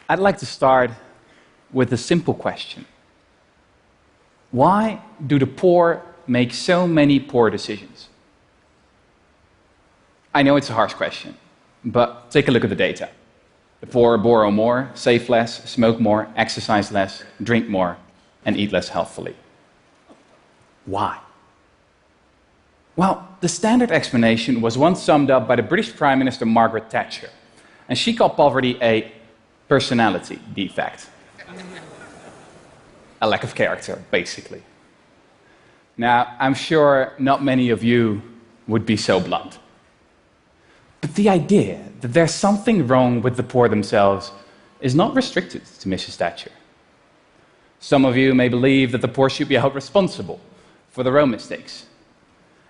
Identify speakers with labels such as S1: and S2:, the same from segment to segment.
S1: I'd like to start with a simple question. Why do the poor make so many poor decisions? I know it's a harsh question, but take a look at the data. The poor borrow more, save less, smoke more, exercise less, drink more, and eat less healthfully. Why? Well, the standard explanation was once summed up by the British Prime Minister Margaret Thatcher, and she called poverty a personality defect. A lack of character, basically. Now, I'm sure not many of you would be so blunt. But the idea that there's something wrong with the poor themselves is not restricted to Mrs. Thatcher. Some of you may believe that the poor should be held responsible for their own mistakes,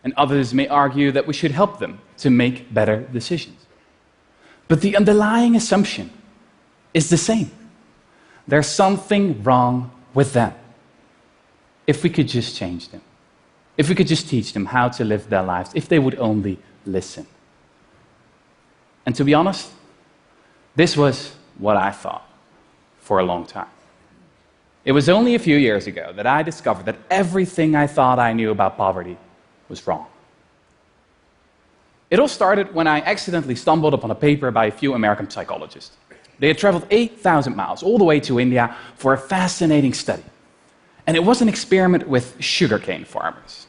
S1: and others may argue that we should help them to make better decisions. But the underlying assumption is the same. There's something wrong with them. If we could just change them, if we could just teach them how to live their lives, if they would only listen. And to be honest, this was what I thought for a long time. It was only a few years ago that I discovered that everything I thought I knew about poverty was wrong. It all started when I accidentally stumbled upon a paper by a few American psychologists. They had traveled 8,000 miles all the way to India for a fascinating study. And it was an experiment with sugarcane farmers.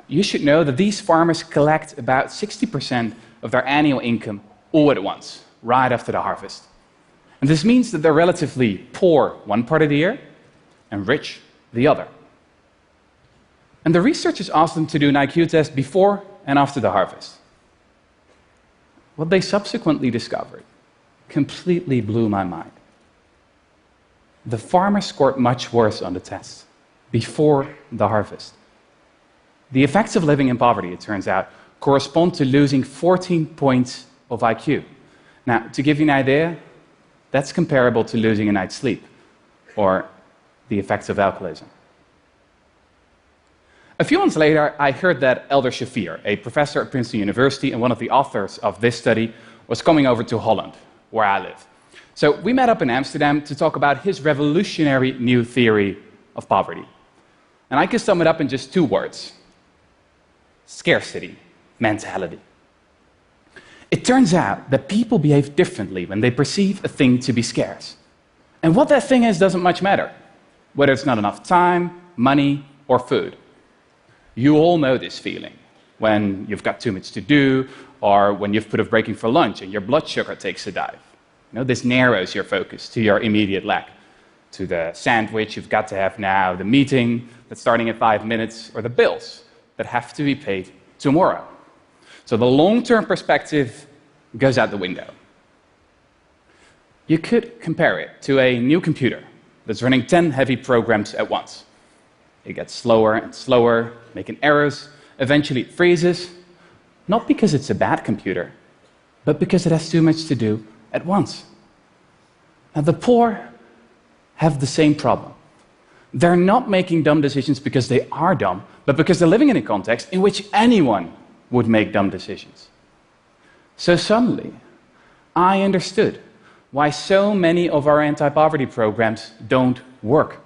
S1: You should know that these farmers collect about 60% of their annual income all at once, right after the harvest. And this means that they're relatively poor one part of the year and rich the other. And the researchers asked them to do an IQ test before and after the harvest. What they subsequently discovered completely blew my mind. The farmers scored much worse on the test before the harvest. The effects of living in poverty, it turns out, correspond to losing 14 points of IQ. Now, to give you an idea, that's comparable to losing a night's sleep or the effects of alcoholism. A few months later, I heard that Elder Shafir, a professor at Princeton University and one of the authors of this study, was coming over to Holland, where I live. So we met up in Amsterdam to talk about his revolutionary new theory of poverty. And I can sum it up in just 2 words: scarcity mentality. It turns out that people behave differently when they perceive a thing to be scarce. And what that thing is doesn't much matter, whether it's not enough time, money, or food. You all know this feeling when you've got too much to do, or when you've put off breaking for lunch and your blood sugar takes a dive. You know, this narrows your focus to your immediate lack, to the sandwich you've got to have now, the meeting that's starting in 5 minutes, or the bills that have to be paid tomorrow. So the long-term perspective goes out the window. You could compare it to a new computer that's running 10 heavy programs at once. It gets slower and slower, making errors. Eventually it freezes, not because it's a bad computer, but because it has too much to do at once. Now, the poor have the same problem. They're not making dumb decisions because they are dumb, but because they're living in a context in which anyone would make dumb decisions. So suddenly, I understood why so many of our anti-poverty programs don't work.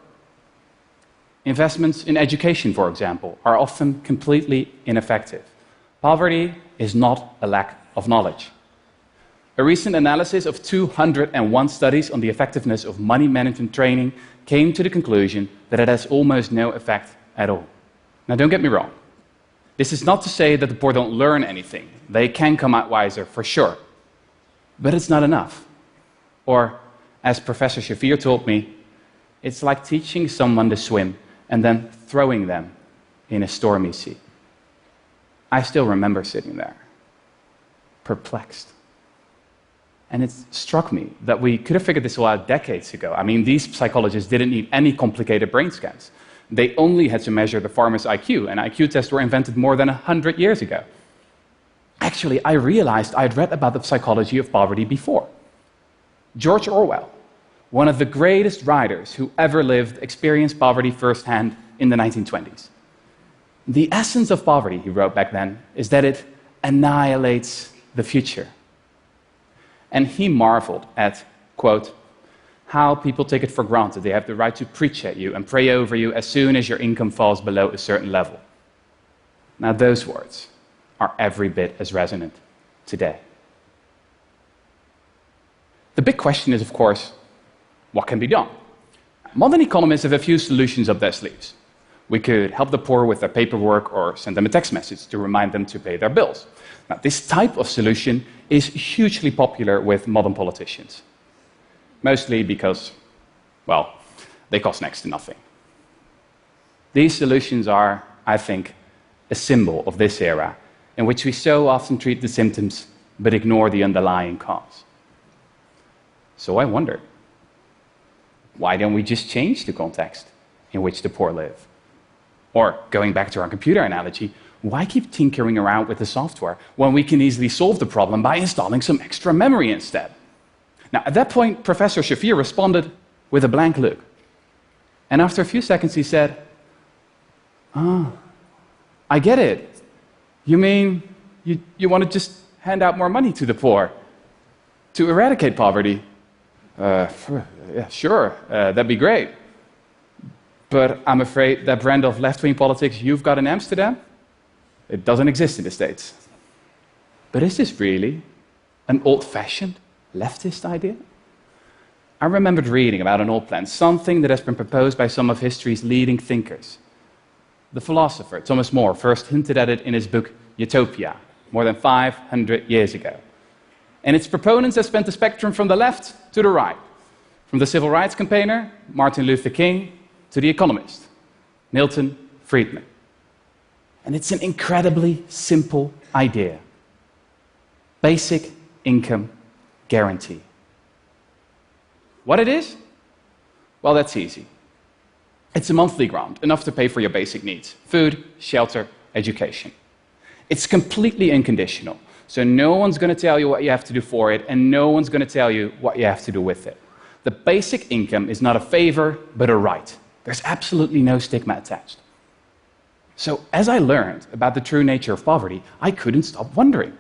S1: Investments in education, for example, are often completely ineffective. Poverty is not a lack of knowledge. A recent analysis of 201 studies on the effectiveness of money management training came to the conclusion that it has almost no effect at all. Now, don't get me wrong. This is not to say that the poor don't learn anything. They can come out wiser, for sure. But it's not enough. Or, as Professor Shafir told me, it's like teaching someone to swim and then throwing them in a stormy sea. I still remember sitting there, perplexed. And it struck me that we could have figured this all out decades ago. I mean, these psychologists didn't need any complicated brain scans. They only had to measure the farmer's IQ, and IQ tests were invented more than 100 years ago. Actually, I realized I'd read about the psychology of poverty before. George Orwell, one of the greatest writers who ever lived, experienced poverty firsthand in the 1920s. The essence of poverty, he wrote back then, is that it annihilates the future. And he marveled at, quote, how people take it for granted they have the right to preach at you and pray over you as soon as your income falls below a certain level. Now, those words are every bit as resonant today. The big question is, of course, what can be done? Modern economists have a few solutions up their sleeves. We could help the poor with their paperwork or send them a text message to remind them to pay their bills. Now, this type of solution is hugely popular with modern politicians. Mostly because, well, they cost next to nothing. These solutions are, I think, a symbol of this era, in which we so often treat the symptoms but ignore the underlying cause. So I wonder, why don't we just change the context in which the poor live? Or, going back to our computer analogy, why keep tinkering around with the software when we can easily solve the problem by installing some extra memory instead? Now, at that point, Professor Shafir responded with a blank look. And after a few seconds, he said, I get it. You mean you want to just hand out more money to the poor to eradicate poverty? Yeah, sure, that'd be great. But I'm afraid that brand of left-wing politics you've got in Amsterdam, it doesn't exist in the States. But is this really an old-fashioned leftist idea? I remembered reading about an old plan, something that has been proposed by some of history's leading thinkers. The philosopher Thomas More first hinted at it in his book Utopia, more than 500 years ago. And its proponents have spanned the spectrum from the left to the right, from the civil rights campaigner, Martin Luther King, to the economist, Milton Friedman. And it's an incredibly simple idea. Basic income guarantee. What it is? Well, that's easy. It's a monthly grant, enough to pay for your basic needs: food, shelter, education. It's completely unconditional, so no one's going to tell you what you have to do for it, and no one's going to tell you what you have to do with it. The basic income is not a favor, but a right. There's absolutely no stigma attached. So, as I learned about the true nature of poverty, I couldn't stop wondering.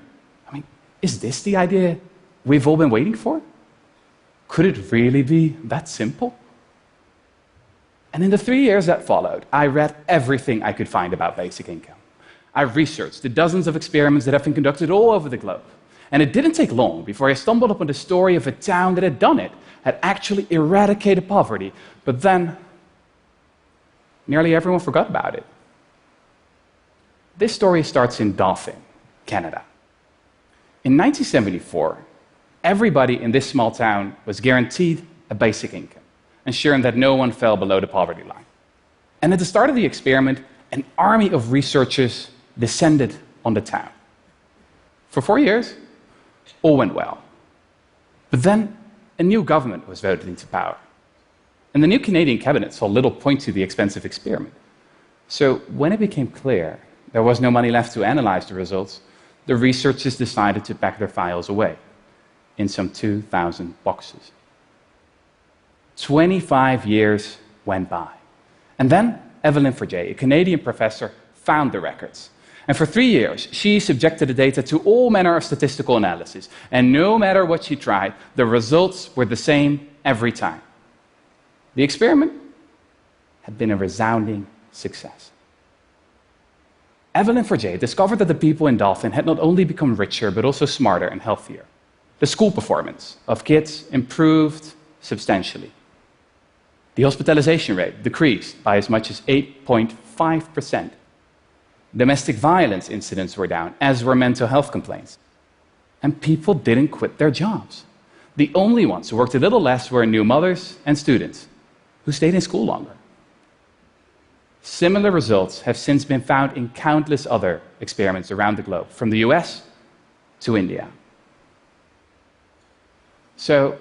S1: Is this the idea we've all been waiting for? Could it really be that simple? And in the 3 years that followed, I read everything I could find about basic income. I researched the dozens of experiments that have been conducted all over the globe. And it didn't take long before I stumbled upon the story of a town that had done it, had actually eradicated poverty, but then nearly everyone forgot about it. This story starts in Dauphin, Canada. In 1974, everybody in this small town was guaranteed a basic income, ensuring that no one fell below the poverty line. And at the start of the experiment, an army of researchers descended on the town. For 4 years, all went well. But then a new government was voted into power. And the new Canadian cabinet saw little point to the expensive experiment. So when it became clear there was no money left to analyze the results, the researchers decided to pack their files away in some 2,000 boxes. 25 years went by. And then Evelyn Forget, a Canadian professor, found the records. And for 3 years, she subjected the data to all manner of statistical analysis. And no matter what she tried, the results were the same every time. The experiment had been a resounding success. Evelyn Forget discovered that the people in Dauphin had not only become richer, but also smarter and healthier. The school performance of kids improved substantially. The hospitalization rate decreased by as much as 8.5%. Domestic violence incidents were down, as were mental health complaints. And people didn't quit their jobs. The only ones who worked a little less were new mothers and students, who stayed in school longer. Similar results have since been found in countless other experiments around the globe, from the US to India. So,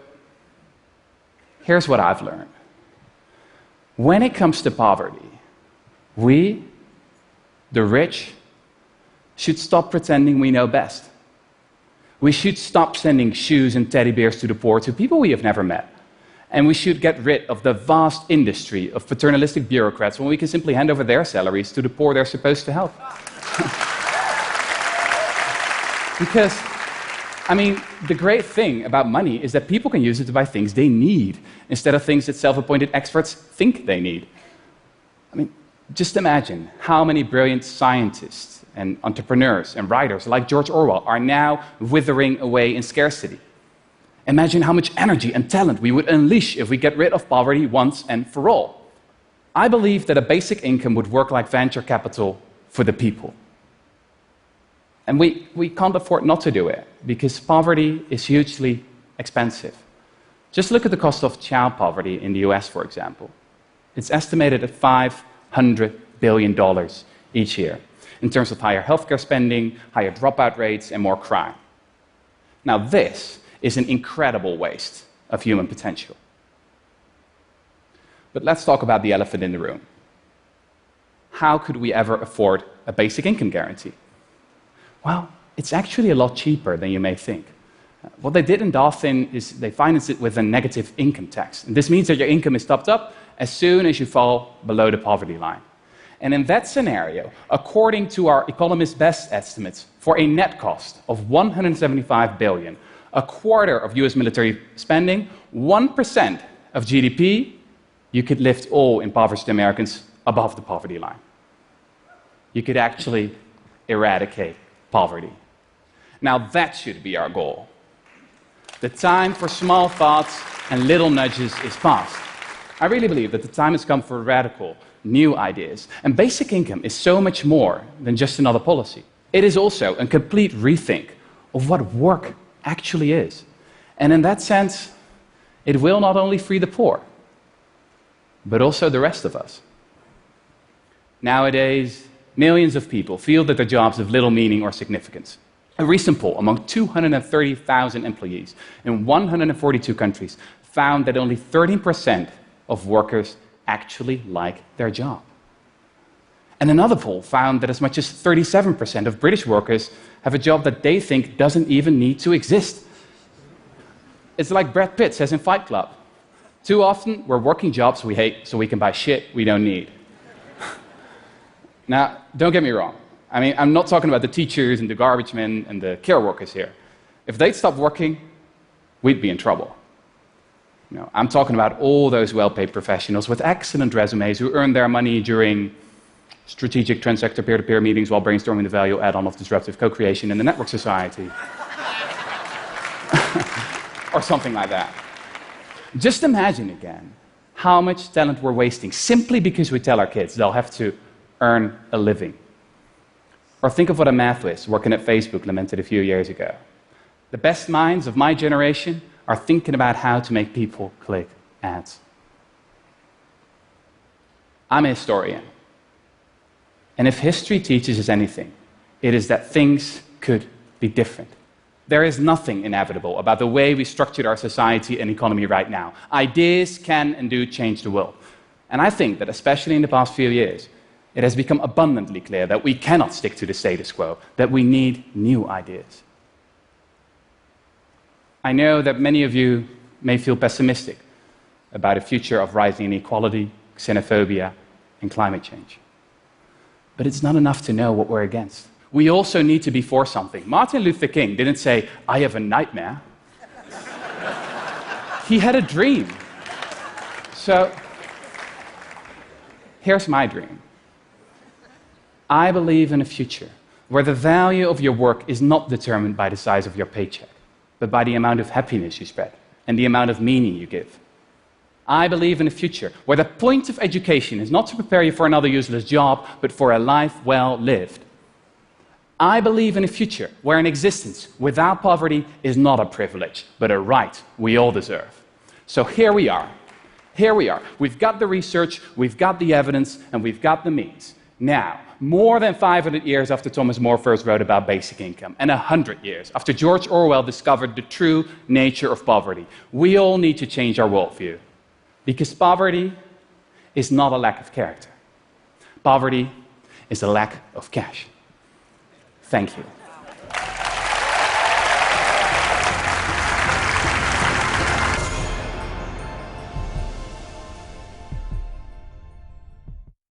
S1: here's what I've learned. When it comes to poverty, we, the rich, should stop pretending we know best. We should stop sending shoes and teddy bears to the poor, to people we have never met. And we should get rid of the vast industry of paternalistic bureaucrats when we can simply hand over their salaries to the poor they're supposed to help. Because I mean, the great thing about money is that people can use it to buy things they need instead of things that self-appointed experts think they need. I mean, just imagine how many brilliant scientists and entrepreneurs and writers like George Orwell are now withering away in scarcity. Imagine how much energy and talent we would unleash if we get rid of poverty once and for all. I believe that a basic income would work like venture capital for the people. And we can't afford not to do it, because poverty is hugely expensive. Just look at the cost of child poverty in the US, for example. It's estimated at $500 billion each year, in terms of higher healthcare spending, higher dropout rates, and more crime. Now, this is an incredible waste of human potential. But let's talk about the elephant in the room. How could we ever afford a basic income guarantee? Well, it's actually a lot cheaper than you may think. What they did in Dauphin is they financed it with a negative income tax. And this means that your income is topped up as soon as you fall below the poverty line. And in that scenario, according to our economists' best estimates, for a net cost of $175 billion, a quarter of US military spending, 1% of GDP, you could lift all impoverished Americans above the poverty line. You could actually eradicate poverty. Now that should be our goal. The time for small thoughts and little nudges is past. I really believe that the time has come for radical, new ideas. And basic income is so much more than just another policy. It is also a complete rethink of what work actually is. And in that sense, it will not only free the poor, but also the rest of us. Nowadays, millions of people feel that their jobs have little meaning or significance. A recent poll among 230,000 employees in 142 countries found that only 13% of workers actually like their job. And another poll found that as much as 37% of British workers have a job that they think doesn't even need to exist. It's like Brad Pitt says in Fight Club. Too often, we're working jobs we hate so we can buy shit we don't need. Now, don't get me wrong. I mean, I'm not talking about the teachers and the garbage men and the care workers here. If they'd stop working, we'd be in trouble. You know, I'm talking about all those well-paid professionals with excellent resumes who earn their money during strategic transsector peer-to-peer meetings while brainstorming the value add-on of disruptive co-creation in the network society. Or something like that. Just imagine again how much talent we're wasting simply because we tell our kids they'll have to earn a living. Or think of what a math whiz working at Facebook lamented a few years ago. The best minds of my generation are thinking about how to make people click ads. I'm a historian. And if history teaches us anything, it is that things could be different. There is nothing inevitable about the way we structured our society and economy right now. Ideas can and do change the world. And I think that especially in the past few years, it has become abundantly clear that we cannot stick to the status quo, that we need new ideas. I know that many of you may feel pessimistic about a future of rising inequality, xenophobia, and climate change. But it's not enough to know what we're against. We also need to be for something. Martin Luther King didn't say, "I have a nightmare." He had a dream. So, here's my dream. I believe in a future where the value of your work is not determined by the size of your paycheck, but by the amount of happiness you spread and the amount of meaning you give. I believe in a future where the point of education is not to prepare you for another useless job, but for a life well lived. I believe in a future where an existence without poverty is not a privilege, but a right we all deserve. So here we are. Here we are. We've got the research, we've got the evidence, and we've got the means. Now, more than 500 years after Thomas More first wrote about basic income, and 100 years after George Orwell discovered the true nature of poverty, we all need to change our worldview. Because poverty is not a lack of character. Poverty is a lack of cash. Thank you.